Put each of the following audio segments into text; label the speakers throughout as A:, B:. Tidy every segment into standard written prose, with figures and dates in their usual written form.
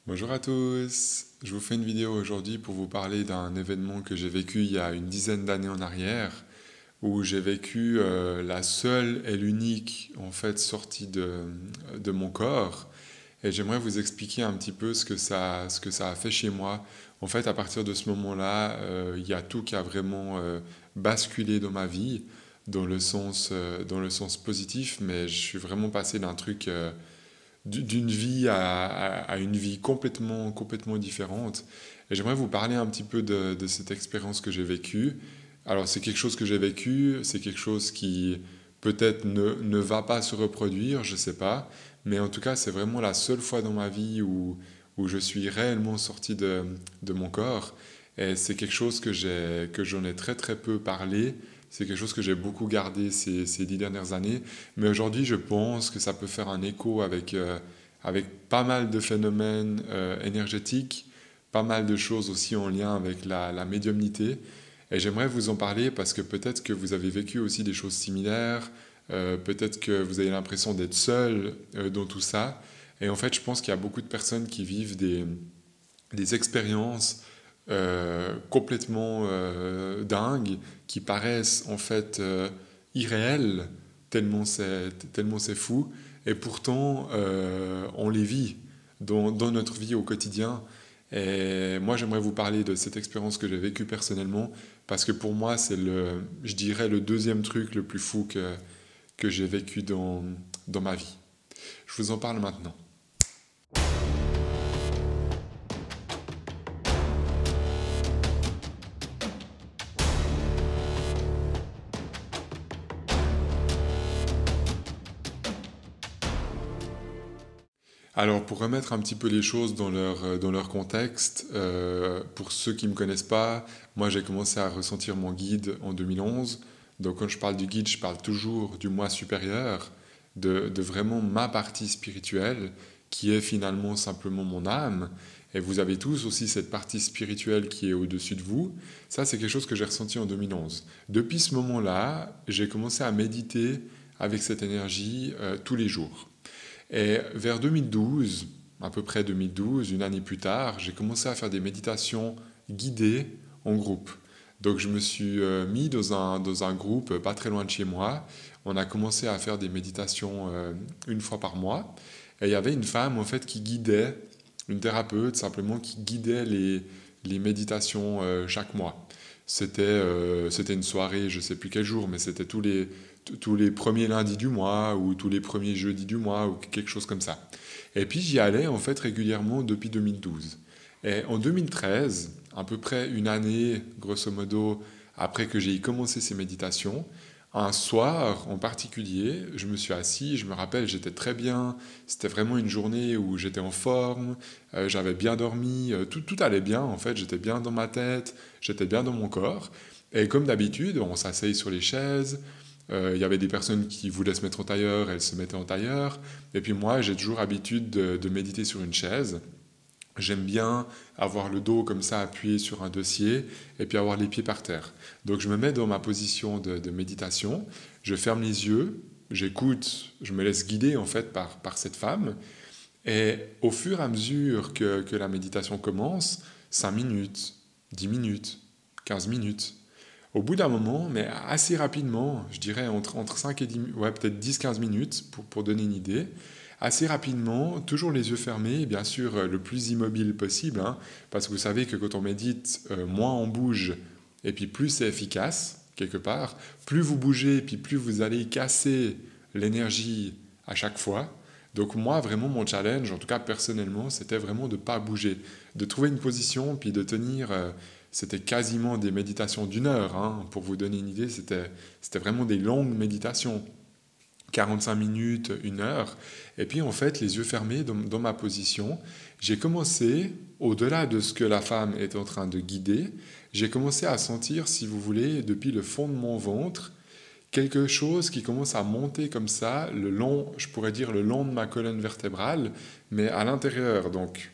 A: Bonjour à tous, je vous fais une vidéo aujourd'hui pour vous parler d'un événement que j'ai vécu il y a une dizaine d'années en arrière, où j'ai vécu la seule et l'unique en fait sortie de mon corps. Et j'aimerais vous expliquer un petit peu ce que ça a fait chez moi. En fait, à partir de ce moment-là, il y a tout qui a vraiment basculé dans ma vie, dans le sens positif, mais je suis vraiment passé d'un truc d'une vie à une vie complètement différente. Et j'aimerais vous parler un petit peu de cette expérience que j'ai vécue. Alors, c'est quelque chose que j'ai vécu, c'est quelque chose qui peut-être ne va pas se reproduire, je ne sais pas, mais en tout cas, c'est vraiment la seule fois dans ma vie où je suis réellement sorti de mon corps. Et c'est quelque chose que j'en ai très peu parlé. C'est quelque chose que j'ai beaucoup gardé ces 10 dernières années. Mais aujourd'hui, je pense que ça peut faire un écho avec pas mal de phénomènes énergétiques, pas mal de choses aussi en lien avec la médiumnité. Et j'aimerais vous en parler parce que peut-être que vous avez vécu aussi des choses similaires, peut-être que vous avez l'impression d'être seul dans tout ça. Et en fait, je pense qu'il y a beaucoup de personnes qui vivent des expériences complètement dingues, qui paraissent en fait irréelles, tellement c'est fou, et pourtant on les vit dans notre vie au quotidien. Et moi, j'aimerais vous parler de cette expérience que j'ai vécue personnellement, parce que pour moi, c'est je dirais, le deuxième truc le plus fou que j'ai vécu dans ma vie. Je vous en parle maintenant. Alors, pour remettre un petit peu les choses dans leur contexte, pour ceux qui ne me connaissent pas, moi j'ai commencé à ressentir mon guide en 2011. Donc, quand je parle du guide, je parle toujours du moi supérieur, de vraiment ma partie spirituelle, qui est finalement simplement mon âme. Et vous avez tous aussi cette partie spirituelle qui est au-dessus de vous. Ça, c'est quelque chose que j'ai ressenti en 2011. Depuis ce moment-là, j'ai commencé à méditer avec cette énergie tous les jours. Et vers 2012, à peu près 2012, une année plus tard, j'ai commencé à faire des méditations guidées en groupe. Donc je me suis mis dans un groupe pas très loin de chez moi. On a commencé à faire des méditations une fois par mois. Et il y avait une femme en fait qui guidait, une thérapeute simplement qui guidait les méditations chaque mois. C'était une soirée, je ne sais plus quel jour, mais c'était tous les premiers lundis du mois ou tous les premiers jeudis du mois ou quelque chose comme ça. Et puis j'y allais en fait régulièrement depuis 2012. Et en 2013, à peu près une année, grosso modo, après que j'ai commencé ces méditations, un soir en particulier, je me suis assis, je me rappelle, j'étais très bien, c'était vraiment une journée où j'étais en forme, j'avais bien dormi, tout allait bien en fait, j'étais bien dans ma tête, j'étais bien dans mon corps. Et comme d'habitude, on s'asseye sur les chaises, il y avait des personnes qui voulaient se mettre en tailleur, elles se mettaient en tailleur. Et puis moi, j'ai toujours l'habitude de méditer sur une chaise. J'aime bien avoir le dos comme ça appuyé sur un dossier et puis avoir les pieds par terre. Donc je me mets dans ma position de méditation, je ferme les yeux, j'écoute, je me laisse guider en fait par cette femme. Et au fur et à mesure que la méditation commence, 5 minutes, 10 minutes, 15 minutes, au bout d'un moment, mais assez rapidement, je dirais entre 5 et 10, ouais, peut-être 10-15 minutes pour donner une idée, assez rapidement, toujours les yeux fermés, et bien sûr le plus immobile possible, hein, parce que vous savez que quand on médite, moins on bouge, et puis plus c'est efficace, quelque part, plus vous bougez, et puis plus vous allez casser l'énergie à chaque fois. Donc moi, vraiment, mon challenge, en tout cas personnellement, c'était vraiment de ne pas bouger, de trouver une position, puis de tenir. C'était quasiment des méditations d'une heure, hein. Pour vous donner une idée, c'était vraiment des longues méditations. 45 minutes, une heure. Et puis en fait, les yeux fermés dans ma position, j'ai commencé, au-delà de ce que la femme est en train de guider, j'ai commencé à sentir, si vous voulez, depuis le fond de mon ventre, quelque chose qui commence à monter comme ça, le long, je pourrais dire le long de ma colonne vertébrale, mais à l'intérieur. Donc,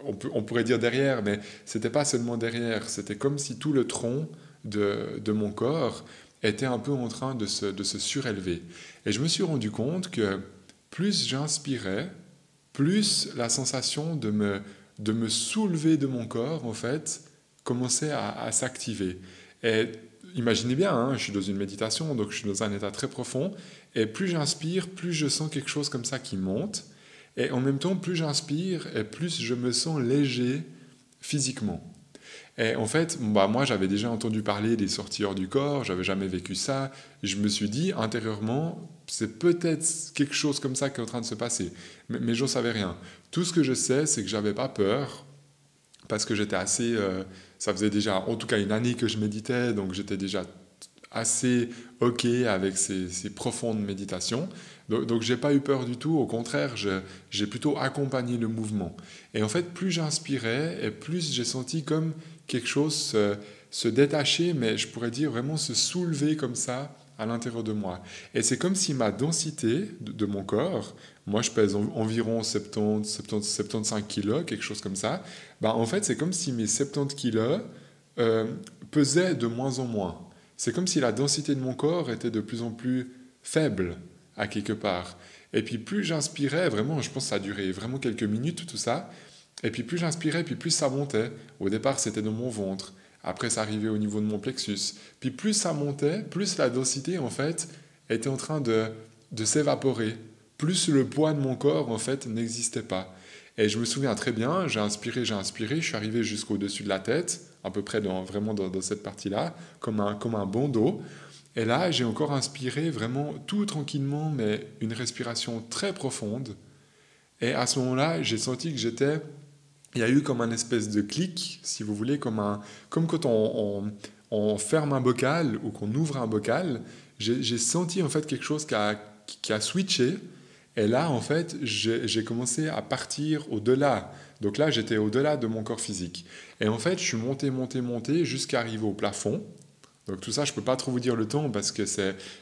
A: on pourrait dire derrière, mais c'était pas seulement derrière, c'était comme si tout le tronc de mon corps était un peu en train de se surélever. Et je me suis rendu compte que plus j'inspirais, plus la sensation de me soulever de mon corps, en fait, commençait à s'activer. Et imaginez bien, hein, je suis dans une méditation, donc je suis dans un état très profond, et plus j'inspire, plus je sens quelque chose comme ça qui monte, et en même temps, plus j'inspire, et plus je me sens léger physiquement. Et en fait, bah, moi, j'avais déjà entendu parler des sorties hors du corps, j'avais jamais vécu ça. Je me suis dit, intérieurement, c'est peut-être quelque chose comme ça qui est en train de se passer. Mais j'en savais rien. Tout ce que je sais, c'est que j'avais pas peur, parce que j'étais assez... ça faisait déjà, en tout cas, une année que je méditais, donc j'étais déjà assez OK avec ces profondes méditations. Donc j'ai pas eu peur du tout, au contraire, j'ai plutôt accompagné le mouvement. Et en fait, plus j'inspirais, et plus j'ai senti comme quelque chose se détacher, mais je pourrais dire vraiment se soulever comme ça à l'intérieur de moi. Et c'est comme si ma densité de mon corps, moi je pèse environ 75 kilos, quelque chose comme ça, ben, en fait c'est comme si mes 70 kilos pesaient de moins en moins. C'est comme si la densité de mon corps était de plus en plus faible à quelque part. Et puis plus j'inspirais, vraiment, je pense que ça a duré vraiment quelques minutes tout ça, et puis plus j'inspirais, puis plus ça montait. Au départ c'était dans mon ventre, après ça arrivait au niveau de mon plexus. Puis plus ça montait, plus la densité en fait était en train de s'évaporer. Plus le poids de mon corps en fait n'existait pas. Et je me souviens très bien, j'ai inspiré, je suis arrivé jusqu'au-dessus de la tête, à peu près vraiment dans cette partie-là, comme un bandeau. Et là, j'ai encore inspiré vraiment tout tranquillement, mais une respiration très profonde. Et à ce moment-là, j'ai senti que j'étais... Il y a eu comme un espèce de clic, si vous voulez, comme quand on ferme un bocal ou qu'on ouvre un bocal. J'ai senti en fait quelque chose qui a switché. Et là, en fait, j'ai commencé à partir au-delà. Donc là, j'étais au-delà de mon corps physique. Et en fait, je suis monté jusqu'à arriver au plafond. Donc tout ça, je ne peux pas trop vous dire le temps parce que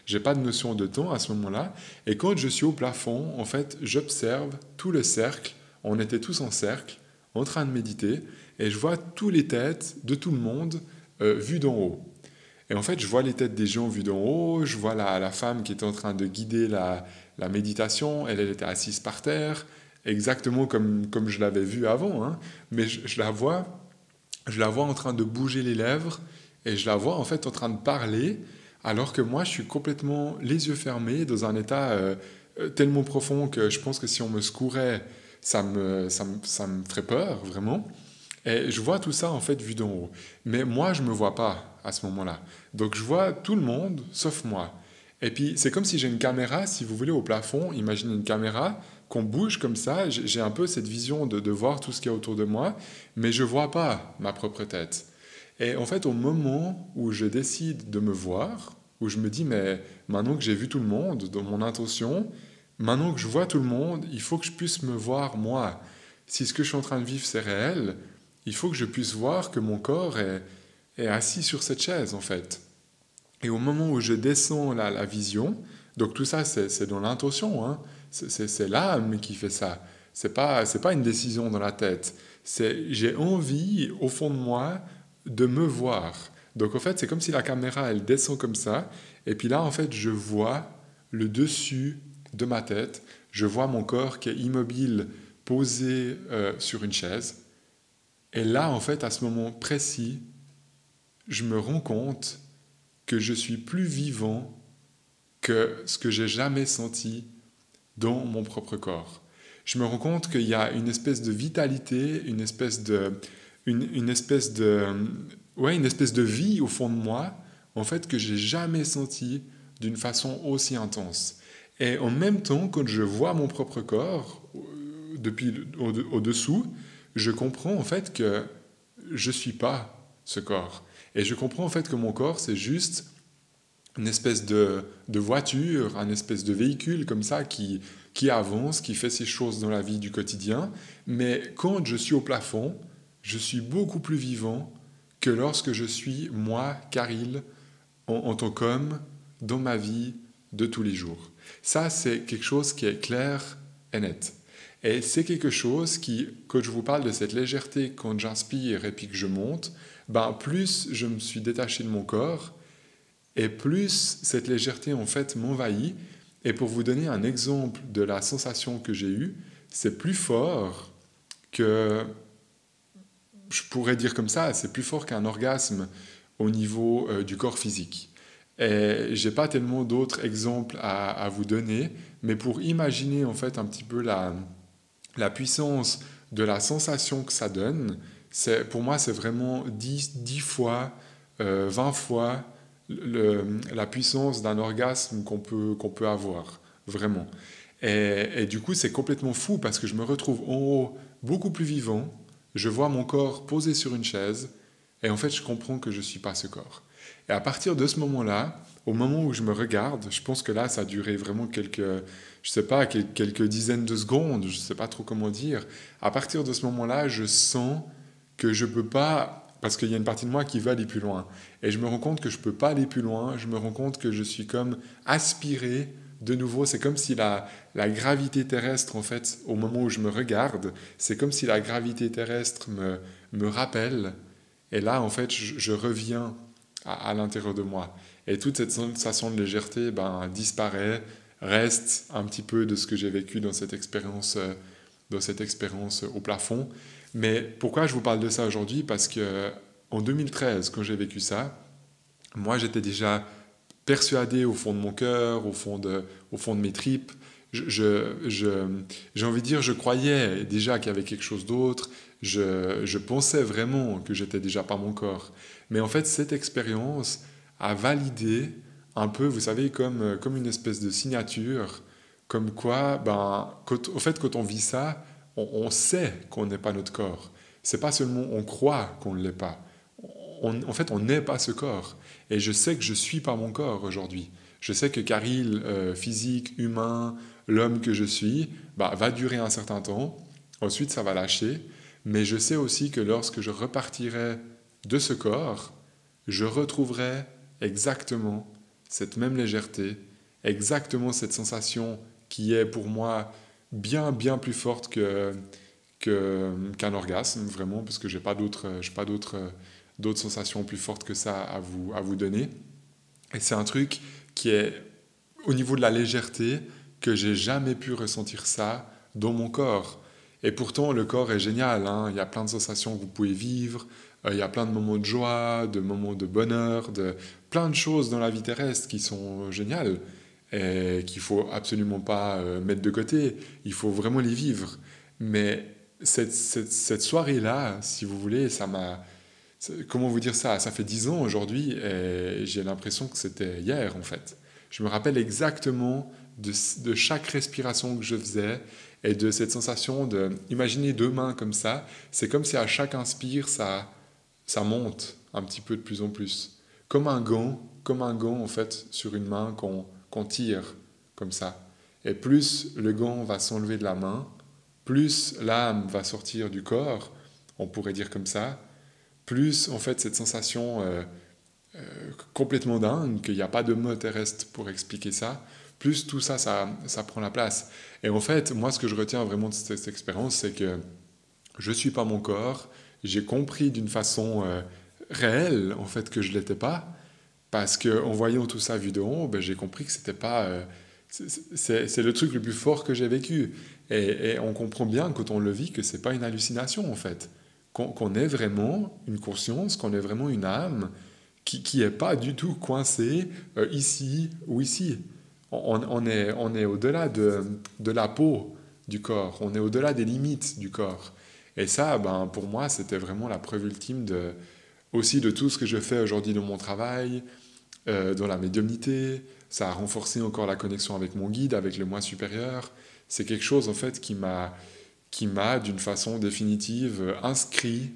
A: j'ai pas de notion de temps à ce moment-là. Et quand je suis au plafond, en fait, j'observe tout le cercle. On était tous en cercle, en train de méditer, et je vois toutes les têtes de tout le monde vues d'en haut. Et en fait, je vois les têtes des gens vues d'en haut, je vois la femme qui était en train de guider la méditation, elle était assise par terre, exactement comme je l'avais vue avant, hein. Mais je la vois en train de bouger les lèvres, et je la vois en fait en train de parler, alors que moi je suis complètement les yeux fermés, dans un état tellement profond que je pense que si on me secourait, ça me ferait peur, vraiment. Et je vois tout ça en fait vu d'en haut. Mais moi, je ne me vois pas à ce moment-là. Donc je vois tout le monde sauf moi. Et puis c'est comme si j'ai une caméra, si vous voulez, au plafond. Imaginez une caméra qu'on bouge comme ça. J'ai un peu cette vision de voir tout ce qu'il y a autour de moi, mais je ne vois pas ma propre tête. Et en fait, au moment où je décide de me voir, où je me dis, mais maintenant que j'ai vu tout le monde, dans mon intention, maintenant que je vois tout le monde, il faut que je puisse me voir moi. Si ce que je suis en train de vivre, c'est réel, il faut que je puisse voir que mon corps est assis sur cette chaise, en fait. Et au moment où je descends la vision, donc tout ça, c'est dans l'intention, hein, c'est l'âme qui fait ça. C'est pas une décision dans la tête. J'ai envie, au fond de moi, de me voir. Donc en fait, c'est comme si la caméra, elle descend comme ça, et puis là, en fait, je vois le dessus de ma tête, je vois mon corps qui est immobile, posé sur une chaise. Et là, en fait, à ce moment précis, je me rends compte que je suis plus vivant que ce que j'ai jamais senti dans mon propre corps. Je me rends compte qu'il y a une espèce de vitalité, une espèce de, ouais, une espèce de vie au fond de moi, en fait, que j'ai jamais senti d'une façon aussi intense. Et en même temps, quand je vois mon propre corps depuis au-dessous, je comprends en fait que je suis pas ce corps. Et je comprends en fait que mon corps, c'est juste une espèce de voiture, un espèce de véhicule comme ça qui avance, qui fait ses choses dans la vie du quotidien. Mais quand je suis au plafond, je suis beaucoup plus vivant que lorsque je suis moi, Caril, en tant qu'homme, dans ma vie de tous les jours. Ça, c'est quelque chose qui est clair et net. Et c'est quelque chose qui, quand je vous parle de cette légèreté, quand j'inspire et puis que je monte, ben plus je me suis détaché de mon corps, et plus cette légèreté en fait m'envahit. Et pour vous donner un exemple de la sensation que j'ai eue, c'est plus fort que, je pourrais dire comme ça, c'est plus fort qu'un orgasme au niveau du corps physique. Et j'ai pas tellement d'autres exemples à vous donner, mais pour imaginer en fait un petit peu la puissance de la sensation que ça donne, pour moi c'est vraiment 10 fois, 20 fois la puissance d'un orgasme qu'on peut avoir, vraiment. Et du coup c'est complètement fou parce que je me retrouve en haut beaucoup plus vivant, je vois mon corps posé sur une chaise, et en fait je comprends que je ne suis pas ce corps. Et à partir de ce moment-là, au moment où je me regarde, je pense que là, ça a duré vraiment je sais pas, quelques dizaines de secondes, je ne sais pas trop comment dire. À partir de ce moment-là, je sens que je ne peux pas, parce qu'il y a une partie de moi qui veut aller plus loin. Et je me rends compte que je ne peux pas aller plus loin, je me rends compte que je suis comme aspiré de nouveau. C'est comme si la gravité terrestre, en fait, au moment où je me regarde, c'est comme si la gravité terrestre me rappelle. Et là, en fait, je reviens à l'intérieur de moi. Et toute cette sensation de légèreté disparaît, reste un petit peu de ce que j'ai vécu dans cette expérience au plafond. Mais pourquoi je vous parle de ça aujourd'hui? Parce que en 2013, quand j'ai vécu ça, moi j'étais déjà persuadé au fond de mon cœur, au fond de mes tripes. J'ai envie de dire, je croyais déjà qu'il y avait quelque chose d'autre. Je pensais vraiment que j'étais déjà pas mon corps. Mais en fait, cette expérience a validé un peu, vous savez, comme une espèce de signature, comme quoi, au fait, quand on vit ça, on sait qu'on n'est pas notre corps. C'est pas seulement on croit qu'on ne l'est pas. En fait, on n'est pas ce corps. Et je sais que je suis pas mon corps aujourd'hui. Je sais que Caril, physique, humain, l'homme que je suis, va durer un certain temps. Ensuite, ça va lâcher. Mais je sais aussi que lorsque je repartirai de ce corps, je retrouverai exactement cette même légèreté, exactement cette sensation qui est pour moi bien, bien plus forte qu'un orgasme, vraiment, parce que je n'ai pas d'autres sensations plus fortes que ça à vous donner. Et c'est un truc qui est, au niveau de la légèreté, que j'ai jamais pu ressentir ça dans mon corps. Et pourtant, le corps est génial, hein. Il y a plein de sensations que vous pouvez vivre, il y a plein de moments de joie, de moments de bonheur, plein de choses dans la vie terrestre qui sont géniales et qu'il ne faut absolument pas mettre de côté. Il faut vraiment les vivre. Mais cette soirée-là, si vous voulez, comment vous dire ça? Ça fait 10 ans aujourd'hui et j'ai l'impression que c'était hier en fait. Je me rappelle exactement de chaque respiration que je faisais et de cette sensation de... Imaginez deux mains comme ça, c'est comme si à chaque inspire, ça monte un petit peu de plus en plus. Comme un gant en fait sur une main qu'on tire comme ça. Et plus le gant va s'enlever de la main, plus l'âme va sortir du corps, on pourrait dire comme ça, plus en fait cette sensation complètement dingue, qu'il n'y a pas de mot terrestre pour expliquer ça, plus tout ça, ça prend la place. Et en fait, moi ce que je retiens vraiment de cette expérience, c'est que je ne suis pas mon corps, j'ai compris d'une façon réelle en fait que je ne l'étais pas, parce qu'en voyant tout ça vu de haut, j'ai compris que c'était pas... c'est le truc le plus fort que j'ai vécu. Et on comprend bien quand on le vit que c'est pas une hallucination en fait. Qu'on ait vraiment une conscience, qu'on ait vraiment une âme qui est pas du tout coincée ici ou ici. On est au-delà de la peau du corps, on est au-delà des limites du corps. Et ça, pour moi, c'était vraiment la preuve ultime aussi de tout ce que je fais aujourd'hui dans mon travail, dans la médiumnité. Ça a renforcé encore la connexion avec mon guide, avec le moi supérieur. C'est quelque chose en fait qui m'a d'une façon définitive inscrit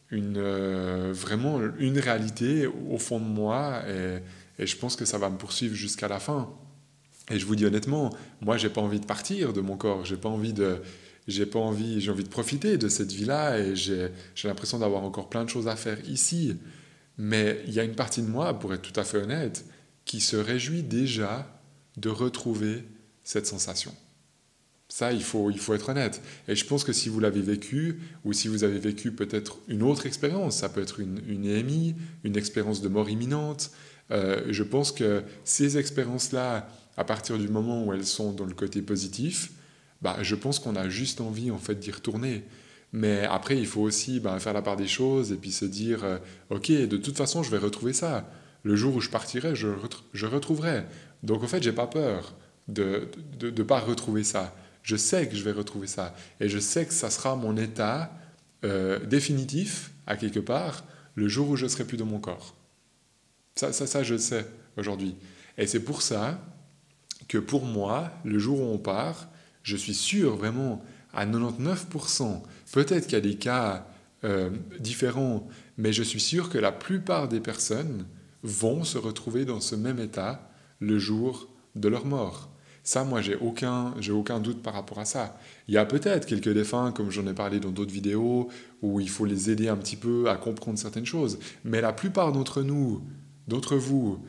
A: vraiment une réalité au fond de moi et je pense que ça va me poursuivre jusqu'à la fin. Et je vous dis honnêtement, moi j'ai pas envie de partir de mon corps, j'ai envie de profiter de cette vie-là et j'ai l'impression d'avoir encore plein de choses à faire ici. Mais il y a une partie de moi, pour être tout à fait honnête, qui se réjouit déjà de retrouver cette sensation. Ça, il faut être honnête. Et je pense que si vous l'avez vécu, ou si vous avez vécu peut-être une autre expérience, ça peut être une EMI, une expérience de mort imminente, je pense que ces expériences-là, à partir du moment où elles sont dans le côté positif, bah, je pense qu'on a juste envie en fait d'y retourner. Mais après, il faut aussi faire la part des choses et puis se dire, ok, de toute façon, je vais retrouver ça. Le jour où je partirai, je retrouverai. Donc en fait, j'ai pas peur de pas retrouver ça. Je sais que je vais retrouver ça. Et je sais que ça sera mon état définitif, à quelque part, le jour où je serai plus dans mon corps. Ça, je le sais aujourd'hui. Et c'est pour ça que pour moi, le jour où on part, je suis sûr vraiment à 99%, peut-être qu'il y a des cas différents, mais je suis sûr que la plupart des personnes vont se retrouver dans ce même état le jour de leur mort. Ça, moi, j'ai aucun doute par rapport à ça. Il y a peut-être quelques défunts, comme j'en ai parlé dans d'autres vidéos, où il faut les aider un petit peu à comprendre certaines choses. Mais la plupart d'entre nous, d'entre vous,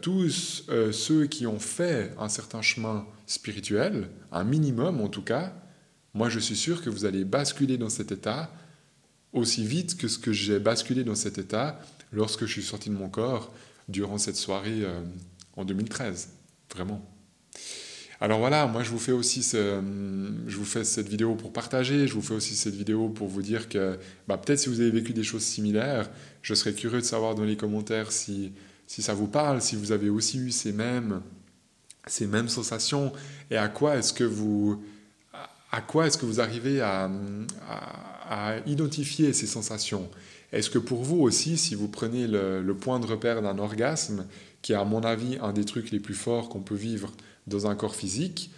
A: tous ceux qui ont fait un certain chemin spirituel, un minimum en tout cas, moi je suis sûr que vous allez basculer dans cet état aussi vite que ce que j'ai basculé dans cet état lorsque je suis sorti de mon corps durant cette soirée en 2013. Vraiment. Alors voilà, moi je vous fais cette vidéo pour partager, je vous fais aussi cette vidéo pour vous dire que peut-être si vous avez vécu des choses similaires, je serais curieux de savoir dans les commentaires si ça vous parle, si vous avez aussi eu ces mêmes sensations et à quoi est-ce que vous arrivez à identifier ces sensations. Est-ce que pour vous aussi, si vous prenez le point de repère d'un orgasme, qui est à mon avis un des trucs les plus forts qu'on peut vivre dans un corps physique,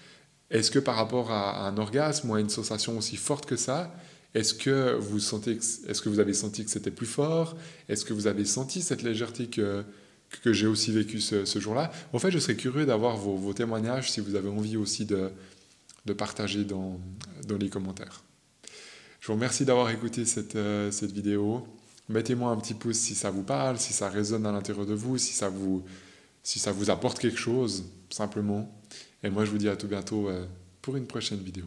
A: est-ce que par rapport à un orgasme ou à une sensation aussi forte que ça, est-ce que vous avez senti que c'était plus fort? Est-ce que vous avez senti cette légèreté que j'ai aussi vécu ce jour-là? En fait, je serais curieux d'avoir vos témoignages si vous avez envie aussi de partager dans les commentaires. Je vous remercie d'avoir écouté cette vidéo. Mettez-moi un petit pouce si ça vous parle, si ça résonne à l'intérieur de vous, si ça vous apporte quelque chose, simplement. Et moi, je vous dis à tout bientôt pour une prochaine vidéo.